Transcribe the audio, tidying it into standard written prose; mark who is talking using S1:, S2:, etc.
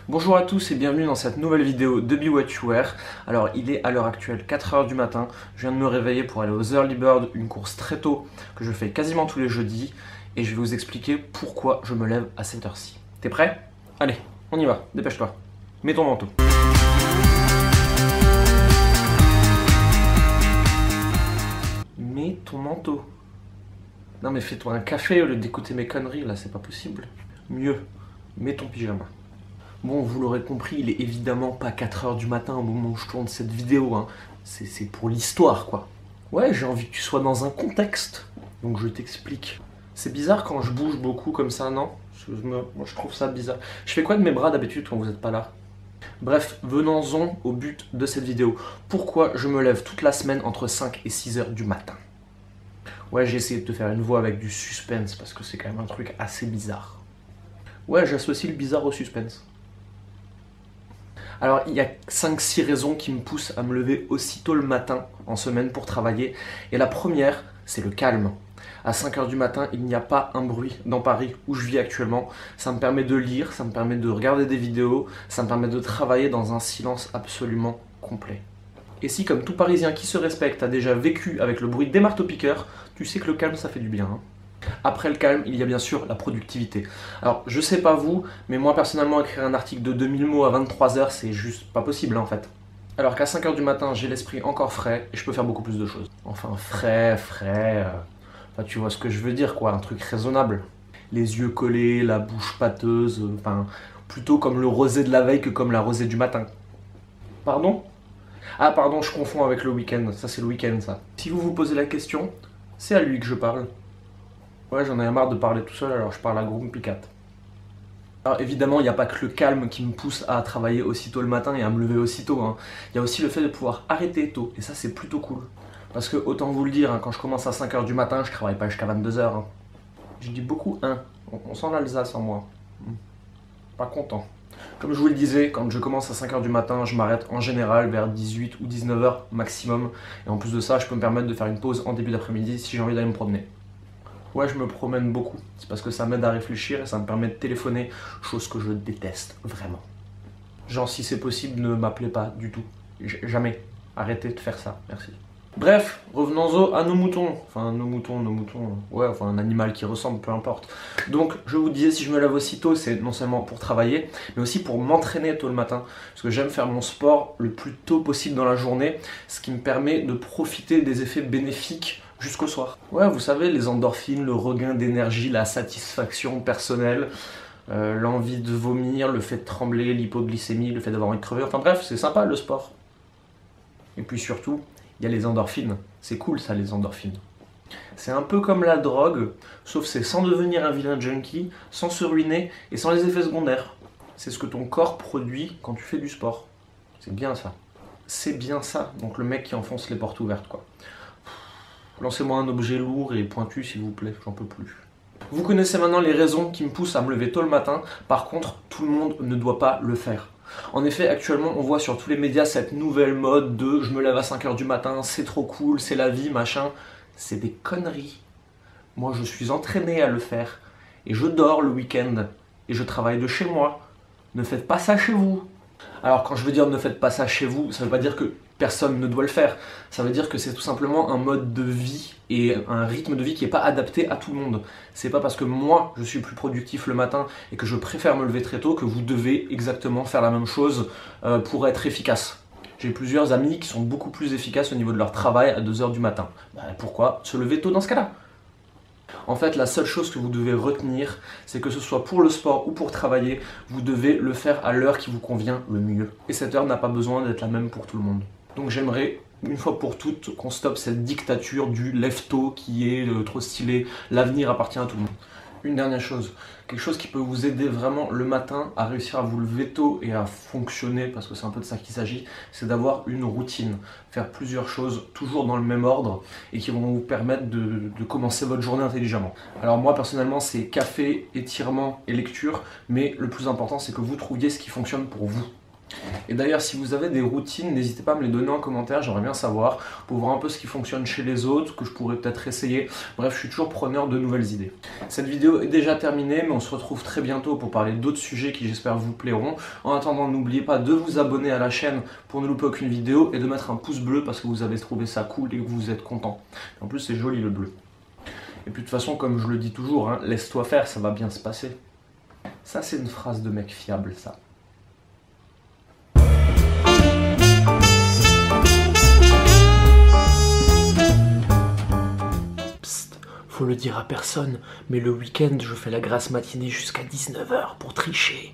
S1: Bonjour à tous et bienvenue dans cette nouvelle vidéo de Be What You Wear. Alors il est à l'heure actuelle 4h du matin, je viens de me réveiller pour aller aux Early Bird, une course très tôt que je fais quasiment tous les jeudis et je vais vous expliquer pourquoi je me lève à cette heure-ci. T'es prêt? Allez, on y va, dépêche-toi. Mets ton manteau. Mets ton manteau. Non mais fais-toi un café au lieu d'écouter mes conneries là, c'est pas possible. Mieux, mets ton pyjama. Bon, vous l'aurez compris, il est évidemment pas 4h du matin au moment où je tourne cette vidéo, hein. C'est pour l'histoire, quoi. Ouais, j'ai envie que tu sois dans un contexte, donc je t'explique. C'est bizarre quand je bouge beaucoup comme ça, non? Moi, je trouve ça bizarre. Je fais quoi de mes bras d'habitude quand vous n'êtes pas là? Bref, venons-en au but de cette vidéo. Pourquoi je me lève toute la semaine entre 5 et 6h du matin? Ouais, j'ai essayé de te faire une voix avec du suspense, parce que c'est quand même un truc assez bizarre. Ouais, j'associe le bizarre au suspense. Alors, il y a 5-6 raisons qui me poussent à me lever aussitôt le matin en semaine pour travailler. Et la première, c'est le calme. À 5h du matin, il n'y a pas un bruit dans Paris où je vis actuellement. Ça me permet de lire, ça me permet de regarder des vidéos, ça me permet de travailler dans un silence absolument complet. Et si, comme tout Parisien qui se respecte, a déjà vécu avec le bruit des marteaux-piqueurs, tu sais que le calme, ça fait du bien, hein. Après le calme, il y a bien sûr la productivité. Alors, je sais pas vous, mais moi personnellement, écrire un article de 2000 mots à 23h, c'est juste pas possible en fait. Alors qu'à 5h du matin, j'ai l'esprit encore frais et je peux faire beaucoup plus de choses. Enfin, frais, enfin, tu vois ce que je veux dire quoi, un truc raisonnable. Les yeux collés, la bouche pâteuse, enfin, plutôt comme le rosé de la veille que comme la rosée du matin. Pardon? Ah pardon, je confonds avec le week-end, ça c'est le week-end ça. Si vous vous posez la question, c'est à lui que je parle. Ouais, j'en ai marre de parler tout seul, alors je parle à Grumpy Cat. Alors évidemment, il n'y a pas que le calme qui me pousse à travailler aussitôt le matin et à me lever aussitôt, hein. Il y a aussi le fait de pouvoir arrêter tôt, et ça c'est plutôt cool. Parce que, autant vous le dire, hein, quand je commence à 5h du matin, je travaille pas jusqu'à 22h. Hein. Je dis beaucoup hein. On sent l'Alsace en moi. Pas content. Comme je vous le disais, quand je commence à 5h du matin, je m'arrête en général vers 18 ou 19h maximum. Et en plus de ça, je peux me permettre de faire une pause en début d'après-midi si j'ai envie d'aller me promener. Ouais, je me promène beaucoup. C'est parce que ça m'aide à réfléchir et ça me permet de téléphoner, chose que je déteste vraiment. Genre, si c'est possible, ne m'appelez pas du tout. Jamais. Arrêtez de faire ça, merci. Bref, revenons-en à nos moutons. Enfin, nos moutons, ouais, enfin un animal qui ressemble, peu importe. Donc, je vous disais, si je me lève aussitôt, c'est non seulement pour travailler, mais aussi pour m'entraîner tôt le matin. Parce que j'aime faire mon sport le plus tôt possible dans la journée, ce qui me permet de profiter des effets bénéfiques jusqu'au soir. Ouais, vous savez, les endorphines, le regain d'énergie, la satisfaction personnelle, l'envie de vomir, le fait de trembler, l'hypoglycémie, le fait d'avoir envie de crever. Enfin bref, c'est sympa le sport. Et puis surtout, il y a les endorphines. C'est cool ça, les endorphines. C'est un peu comme la drogue, sauf c'est sans devenir un vilain junkie, sans se ruiner et sans les effets secondaires. C'est ce que ton corps produit quand tu fais du sport. C'est bien ça. C'est bien ça. Donc le mec qui enfonce les portes ouvertes, quoi. Lancez-moi un objet lourd et pointu s'il vous plaît, j'en peux plus. Vous connaissez maintenant les raisons qui me poussent à me lever tôt le matin, par contre, tout le monde ne doit pas le faire. En effet, actuellement, on voit sur tous les médias cette nouvelle mode de « je me lève à 5h du matin, c'est trop cool, c'est la vie, machin ». C'est des conneries. Moi, je suis entraîné à le faire, et je dors le week-end, et je travaille de chez moi. Ne faites pas ça chez vous. Alors, quand je veux dire ne faites pas ça chez vous, ça ne veut pas dire que personne ne doit le faire. Ça veut dire que c'est tout simplement un mode de vie et un rythme de vie qui n'est pas adapté à tout le monde. C'est pas parce que moi je suis plus productif le matin et que je préfère me lever très tôt que vous devez exactement faire la même chose pour être efficace. J'ai plusieurs amis qui sont beaucoup plus efficaces au niveau de leur travail à 2h du matin. Bah, pourquoi se lever tôt dans ce cas-là ? En fait, la seule chose que vous devez retenir, c'est que ce soit pour le sport ou pour travailler, vous devez le faire à l'heure qui vous convient le mieux. Et cette heure n'a pas besoin d'être la même pour tout le monde. Donc j'aimerais, une fois pour toutes, qu'on stoppe cette dictature du lève-tôt qui est trop stylé, l'avenir appartient à tout le monde. Une dernière chose, quelque chose qui peut vous aider vraiment le matin à réussir à vous lever tôt et à fonctionner, parce que c'est un peu de ça qu'il s'agit, c'est d'avoir une routine, faire plusieurs choses toujours dans le même ordre et qui vont vous permettre de commencer votre journée intelligemment. Alors moi personnellement c'est café, étirement et lecture, mais le plus important c'est que vous trouviez ce qui fonctionne pour vous. Et d'ailleurs, si vous avez des routines, n'hésitez pas à me les donner en commentaire, j'aimerais bien savoir, pour voir un peu ce qui fonctionne chez les autres, que je pourrais peut-être essayer. Bref, je suis toujours preneur de nouvelles idées. Cette vidéo est déjà terminée, mais on se retrouve très bientôt pour parler d'autres sujets qui j'espère vous plairont. En attendant, n'oubliez pas de vous abonner à la chaîne pour ne louper aucune vidéo et de mettre un pouce bleu parce que vous avez trouvé ça cool et que vous êtes content. En plus, c'est joli le bleu. Et puis de toute façon, comme je le dis toujours, hein, laisse-toi faire, ça va bien se passer. Ça, c'est une phrase de mec fiable, ça. Faut le dire à personne, mais le week-end, je fais la grasse matinée jusqu'à 19 h pour tricher.